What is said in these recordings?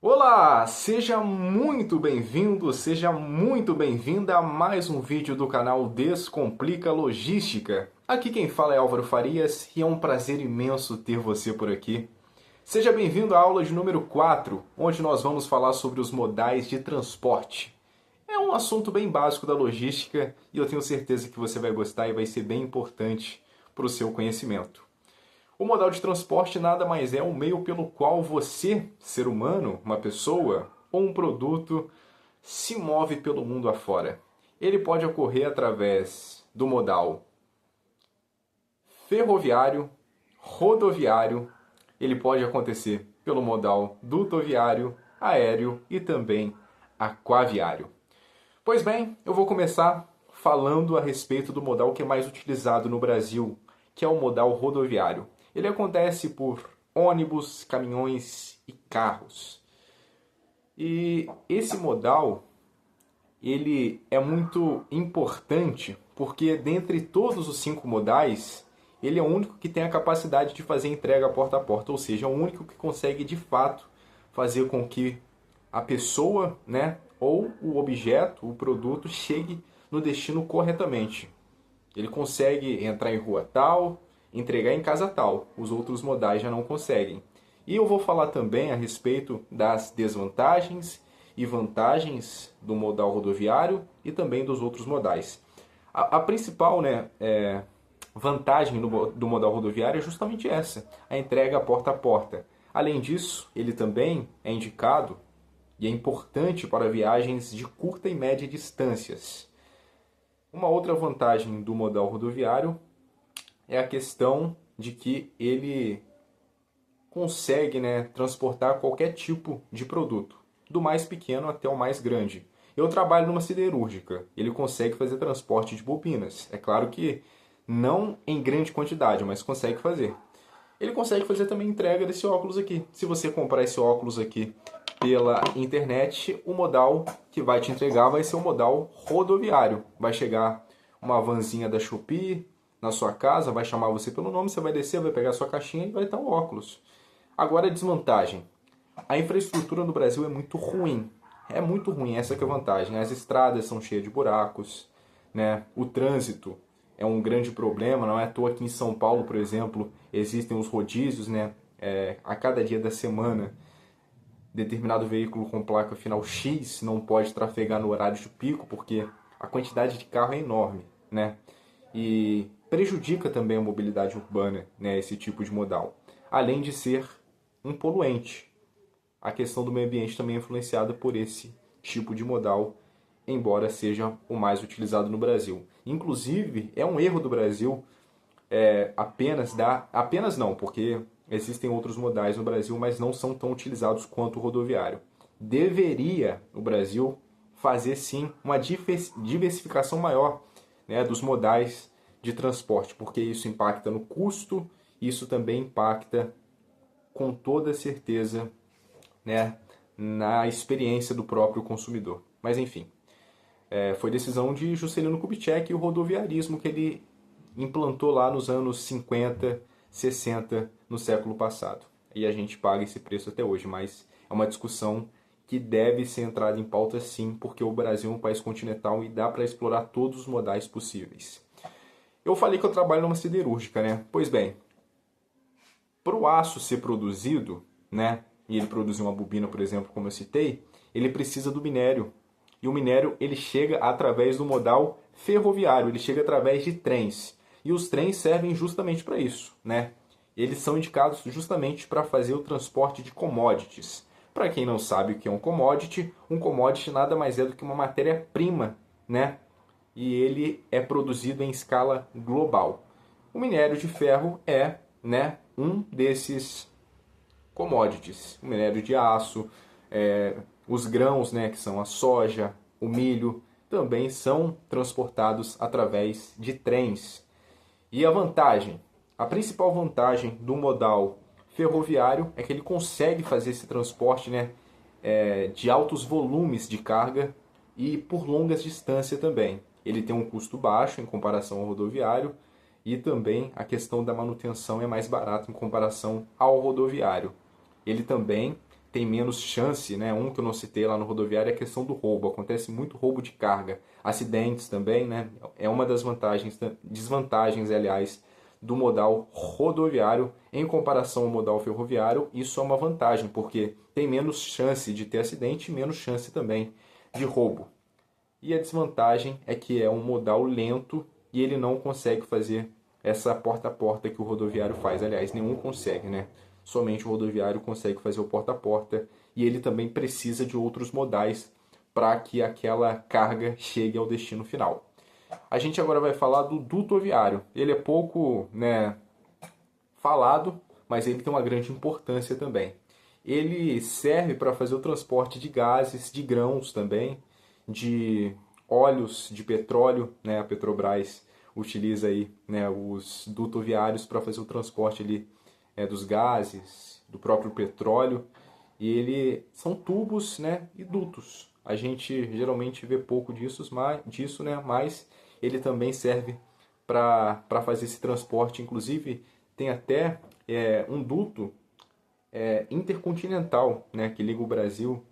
Olá, seja muito bem-vindo, seja muito bem-vinda a mais um vídeo do canal Descomplica Logística. Aqui quem fala é Álvaro Farias e é um prazer imenso ter você por aqui. Seja bem-vindo à aula de número 4, onde nós vamos falar sobre os modais de transporte. É um assunto bem básico da logística e eu tenho certeza que você vai gostar e vai ser bem importante para o seu conhecimento. O modal de transporte nada mais é o meio pelo qual você, ser humano, uma pessoa ou um produto, se move pelo mundo afora. Ele pode ocorrer através do modal ferroviário, rodoviário, ele pode acontecer pelo modal dutoviário, aéreo e também aquaviário. Pois bem, eu vou começar falando a respeito do modal que é mais utilizado no Brasil, que é o modal rodoviário. Ele acontece por ônibus, caminhões e carros. E esse modal, ele é muito importante porque dentre todos os 5 modais, ele é o único que tem a capacidade de fazer entrega porta a porta, ou seja, é o único que consegue de fato fazer com que a pessoa, né, ou o objeto, o produto, chegue no destino corretamente. Ele consegue entrar em rua tal, entregar em casa tal. Os outros modais já não conseguem. E eu vou falar também a respeito das desvantagens e vantagens do modal rodoviário e também dos outros modais. A principal, né, vantagem do modal rodoviário é justamente essa, a entrega porta a porta. Além disso, ele também é indicado e é importante para viagens de curta e média distâncias. Uma outra vantagem do modal rodoviário é a questão de que ele consegue, né, transportar qualquer tipo de produto, do mais pequeno até o mais grande. Eu trabalho numa siderúrgica, ele consegue fazer transporte de bobinas. É claro que não em grande quantidade, mas consegue fazer. Ele consegue fazer também entrega desse óculos aqui. Se você comprar esse óculos aqui pela internet, o modal que vai te entregar vai ser o modal rodoviário. Vai chegar uma vanzinha da Shopee na sua casa, vai chamar você pelo nome, você vai descer, vai pegar a sua caixinha e vai estar o óculos. Agora a desvantagem. A infraestrutura no Brasil é muito ruim. É muito ruim, essa que é a vantagem. As estradas são cheias de buracos, né? O trânsito é um grande problema. Não é à toa que em São Paulo, por exemplo, existem os rodízios, né? A cada dia da semana, determinado veículo com placa final X não pode trafegar no horário de pico, porque a quantidade de carro é enorme, né? E prejudica também a mobilidade urbana, né, esse tipo de modal. Além de ser um poluente. A questão do meio ambiente também é influenciada por esse tipo de modal, embora seja o mais utilizado no Brasil. Inclusive, é um erro do Brasil apenas não, porque existem outros modais no Brasil, mas não são tão utilizados quanto o rodoviário. Deveria o Brasil fazer sim uma diversificação maior, né, dos modais de transporte, porque isso impacta no custo, isso também impacta com toda certeza, né, na experiência do próprio consumidor. Mas enfim, foi decisão de Juscelino Kubitschek e o rodoviarismo que ele implantou lá nos anos 50, 60, no século passado. E a gente paga esse preço até hoje, mas é uma discussão que deve ser entrada em pauta sim, porque o Brasil é um país continental e dá para explorar todos os modais possíveis. Eu falei que eu trabalho numa siderúrgica, né? Pois bem, para o aço ser produzido, né, e ele produzir uma bobina, por exemplo, como eu citei, ele precisa do minério. E o minério ele chega através do modal ferroviário, ele chega através de trens. E os trens servem justamente para isso, né? Eles são indicados justamente para fazer o transporte de commodities. Para quem não sabe o que é um commodity nada mais é do que uma matéria-prima, né? E ele é produzido em escala global. O minério de ferro é, né, um desses commodities. O minério de aço, os grãos, né, que são a soja, o milho, também são transportados através de trens. E a vantagem? A principal vantagem do modal ferroviário é que ele consegue fazer esse transporte, né, de altos volumes de carga e por longas distâncias também. Ele tem um custo baixo em comparação ao rodoviário e também a questão da manutenção é mais barata em comparação ao rodoviário. Ele também tem menos chance, né? Um que eu não citei lá no rodoviário é a questão do roubo. Acontece muito roubo de carga, acidentes também, né? É uma das desvantagens, aliás, do modal rodoviário em comparação ao modal ferroviário. Isso é uma vantagem, porque tem menos chance de ter acidente e menos chance também de roubo. E a desvantagem é que é um modal lento e ele não consegue fazer essa porta a porta que o rodoviário faz. Aliás, nenhum consegue, né? Somente o rodoviário consegue fazer o porta a porta e ele também precisa de outros modais para que aquela carga chegue ao destino final. A gente agora vai falar do dutoviário. Ele é pouco, né, falado, mas ele tem uma grande importância também. Ele serve para fazer o transporte de gases, de grãos também, de óleos de petróleo, né? A Petrobras utiliza aí, né, os dutoviários para fazer o transporte ali, dos gases, do próprio petróleo. E ele são tubos, né, e dutos. A gente geralmente vê pouco disso, né, mas ele também serve para fazer esse transporte. Inclusive, tem até um duto intercontinental, né, que liga o Brasil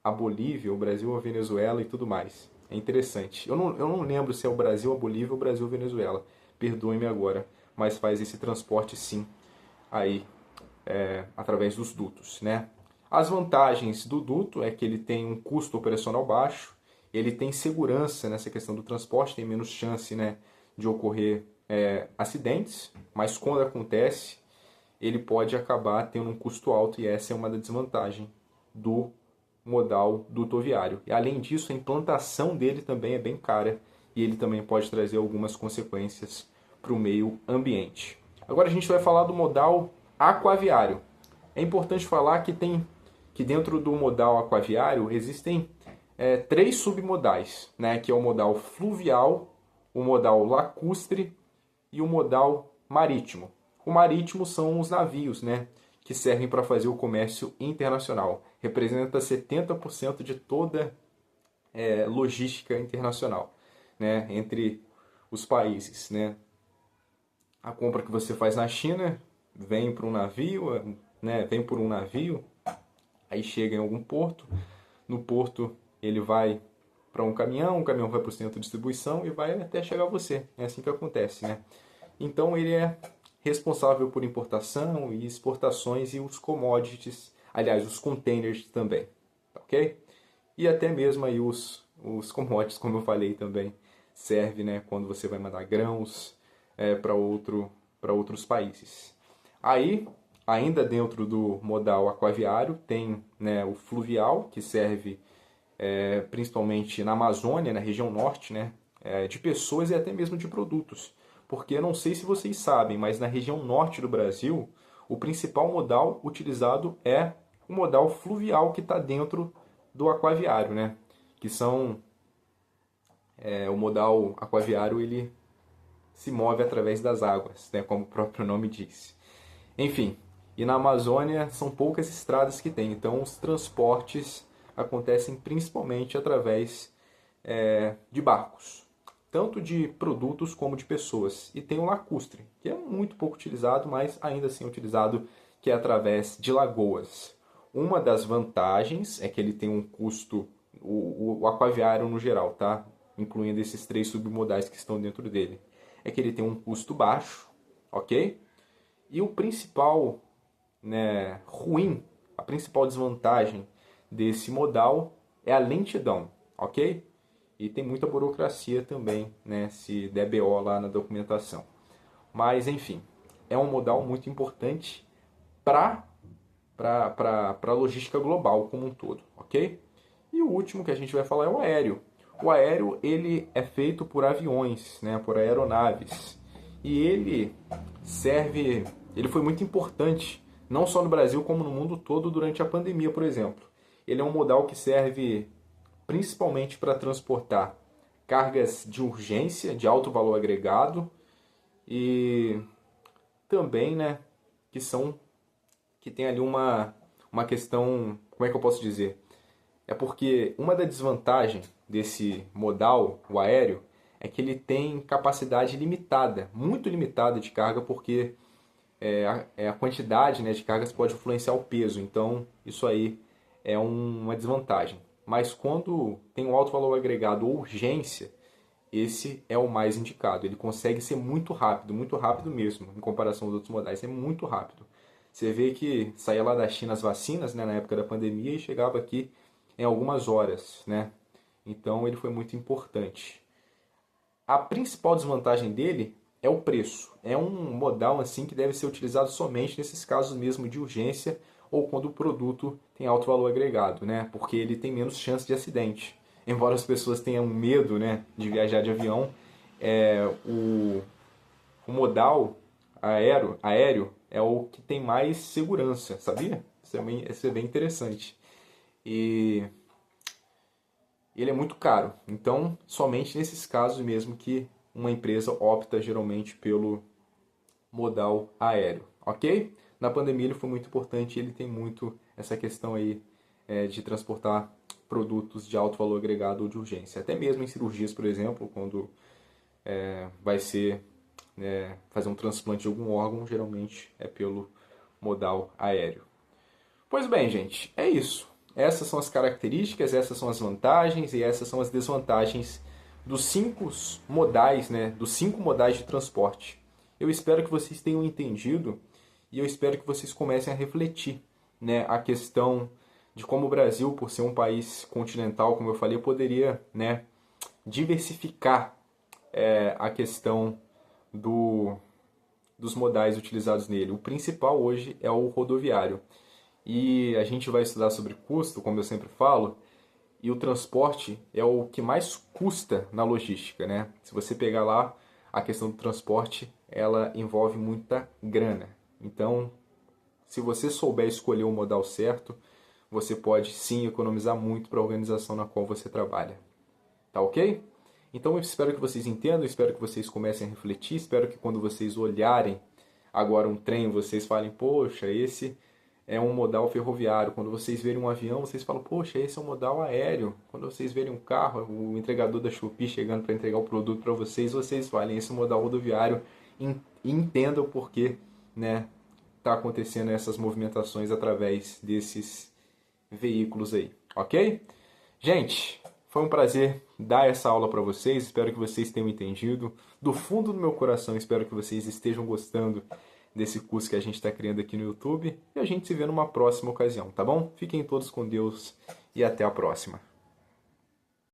à Bolívia, o Brasil à Venezuela e tudo mais. É interessante. Eu não lembro se é o Brasil à Bolívia ou o Brasil à Venezuela. Perdoe-me agora, mas faz esse transporte sim aí através dos dutos, né? As vantagens do duto é que ele tem um custo operacional baixo, ele tem segurança nessa questão do transporte, tem menos chance, né, de ocorrer acidentes, mas quando acontece, ele pode acabar tendo um custo alto e essa é uma das desvantagens do modal dutoviário. E além disso, a implantação dele também é bem cara e ele também pode trazer algumas consequências para o meio ambiente. Agora a gente vai falar do modal aquaviário. É importante falar que dentro do modal aquaviário existem três submodais, né, que é o modal fluvial, o modal lacustre e o modal marítimo. O marítimo são os navios, né, que servem para fazer o comércio internacional. Representa 70% de toda logística internacional, né, entre os países, né. A compra que você faz na China vem para um navio, né, vem por um navio, aí chega em algum porto, no porto ele vai para um caminhão, o caminhão vai para o centro de distribuição e vai até chegar a você. É assim que acontece, né? Então ele é responsável por importação e exportações e os commodities, aliás, os containers também, ok? E até mesmo aí os commodities, como eu falei também, serve, né, quando você vai mandar grãos para outros países. Aí, ainda dentro do modal aquaviário, tem, né, o fluvial, que serve principalmente na Amazônia, na região norte, né, de pessoas e até mesmo de produtos. Porque eu não sei se vocês sabem, mas na região norte do Brasil, o principal modal utilizado é o modal fluvial que está dentro do aquaviário, né? Que são o modal aquaviário ele se move através das águas, né? Como o próprio nome diz. Enfim, e na Amazônia são poucas estradas que tem, então os transportes acontecem principalmente através de barcos, tanto de produtos como de pessoas. E tem o lacustre, que é muito pouco utilizado, mas ainda assim utilizado, que é através de lagoas. Uma das vantagens é que ele tem um custo, o aquaviário no geral, tá? Incluindo esses três submodais que estão dentro dele, é que ele tem um custo baixo, ok? E o principal, né, ruim, a principal desvantagem desse modal é a lentidão, ok? E tem muita burocracia também, né, se der BO lá na documentação. Mas, enfim, é um modal muito importante para a logística global como um todo, ok? E o último que a gente vai falar é o aéreo. O aéreo ele é feito por aviões, né, por aeronaves. E ele foi muito importante, não só no Brasil como no mundo todo durante a pandemia, por exemplo. Ele é um modal que serve principalmente para transportar cargas de urgência, de alto valor agregado e também, né, que tem ali uma questão, como é que eu posso dizer? É porque uma das desvantagens desse modal, o aéreo, é que ele tem capacidade limitada, muito limitada de carga, porque a quantidade, né, de cargas pode influenciar o peso. Então, isso aí é uma desvantagem. Mas quando tem um alto valor agregado ou urgência, esse é o mais indicado. Ele consegue ser muito rápido mesmo, em comparação aos outros modais. É muito rápido. Você vê que saía lá da China as vacinas, né, na época da pandemia, e chegava aqui em algumas horas, né? Então ele foi muito importante. A principal desvantagem dele é o preço. É um modal assim que deve ser utilizado somente nesses casos mesmo de urgência ou quando o produto tem alto valor agregado, né? Porque ele tem menos chance de acidente. Embora as pessoas tenham medo, né, de viajar de avião, o modal aéreo é o que tem mais segurança, sabia? Isso é bem interessante. E ele é muito caro. Então, somente nesses casos mesmo que uma empresa opta geralmente pelo modal aéreo, ok? Na pandemia ele foi muito importante e ele tem muito essa questão aí de transportar produtos de alto valor agregado ou de urgência. Até mesmo em cirurgias, por exemplo, quando vai ser fazer um transplante de algum órgão, geralmente é pelo modal aéreo. Pois bem, gente, é isso. Essas são as características, essas são as vantagens e essas são as desvantagens dos 5 modais, né, dos 5 modais de transporte. Eu espero que vocês tenham entendido e eu espero que vocês comecem a refletir, né, a questão de como o Brasil, por ser um país continental, como eu falei, poderia, né, diversificar a questão do, dos modais utilizados nele. O principal hoje é o rodoviário. E a gente vai estudar sobre custo, como eu sempre falo, e o transporte é o que mais custa na logística, né? Se você pegar lá, a questão do transporte, ela envolve muita grana. Então, se você souber escolher o modal certo, você pode sim economizar muito para a organização na qual você trabalha. Tá ok? Então eu espero que vocês entendam, espero que vocês comecem a refletir, espero que quando vocês olharem agora um trem, vocês falem, poxa, esse é um modal ferroviário. Quando vocês verem um avião, vocês falam, poxa, esse é um modal aéreo. Quando vocês verem um carro, o entregador da Shopee chegando para entregar o produto para vocês, vocês falem, esse é um modal rodoviário e entendam por que, né, está acontecendo essas movimentações através desses veículos aí, ok? Gente, foi um prazer dar essa aula para vocês, espero que vocês tenham entendido. Do fundo do meu coração, espero que vocês estejam gostando desse curso que a gente está criando aqui no YouTube. E a gente se vê numa próxima ocasião, tá bom? Fiquem todos com Deus e até a próxima.